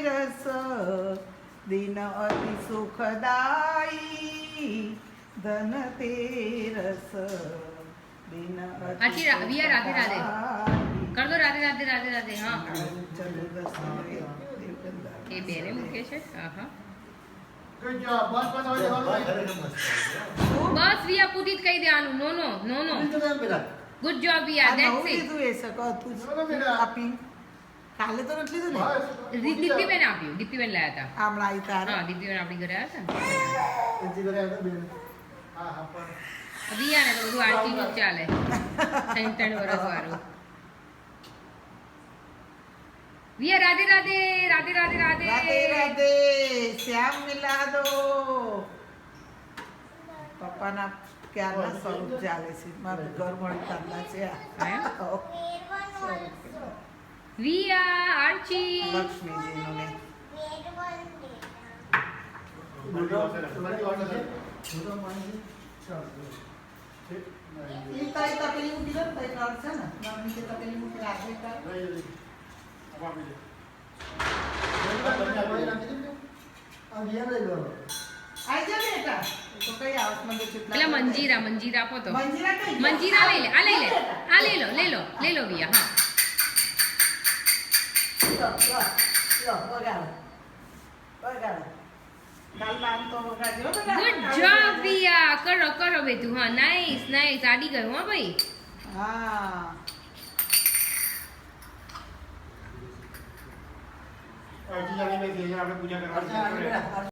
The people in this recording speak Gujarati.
ધનતેરસ દિન અતિ સુખદાયી ધનતેરસ દિન अच्छी भैया राधे राधे कर दो राधे राधे राधे राधे हाँ ये बेरे मुके छे हाँ बस भैया पूरी कही दे आनु no no no no good job भैया दैट्स इट તું એ સકો તું આપી કાલે તો નથી લીધું ને दीप्ति बेन आप्યું दीप्ति बेन लाया था આમળા આવી તારે हाँ दीप्ति बेन આપણી ઘરે આવ્યા હતા ભૈયા ને તો બધું આરતી નું ચાલે 3 વર્ષ વાળું ભૈયા રાધે રાધે રાધે રાધે રાધે રાધે રાધે શ્યામ મિલા દો પપ્પાના ક્યારના સ્વરૂપ ચાલે છે મારું ઘર મળી તારના છે ભૈયા આરતી લક્ષ્મીજીનું ને ઈ તારી તપેલી મૂકી દો ને તારી કાઢ છે ને નાની કે તપેલી મૂકી રાખે કાઢ આઈ જા બેટા તો કઈ આવત મને ચૂપલા પેલા મંજીરા મંજીરા આપો તો મંજીરા કઈ મંજીરા લઈ લે આ લઈ લે આ લઈ લો ભૈયા હા લો વગાડો કાલ બાન તો વગાડજો બેટા ગુડ જોબ ભૈયા કરો કરો બેટું હા નાઈસ નાઈસ આડી ગયું હા ભાઈ હા પૂજા કરવા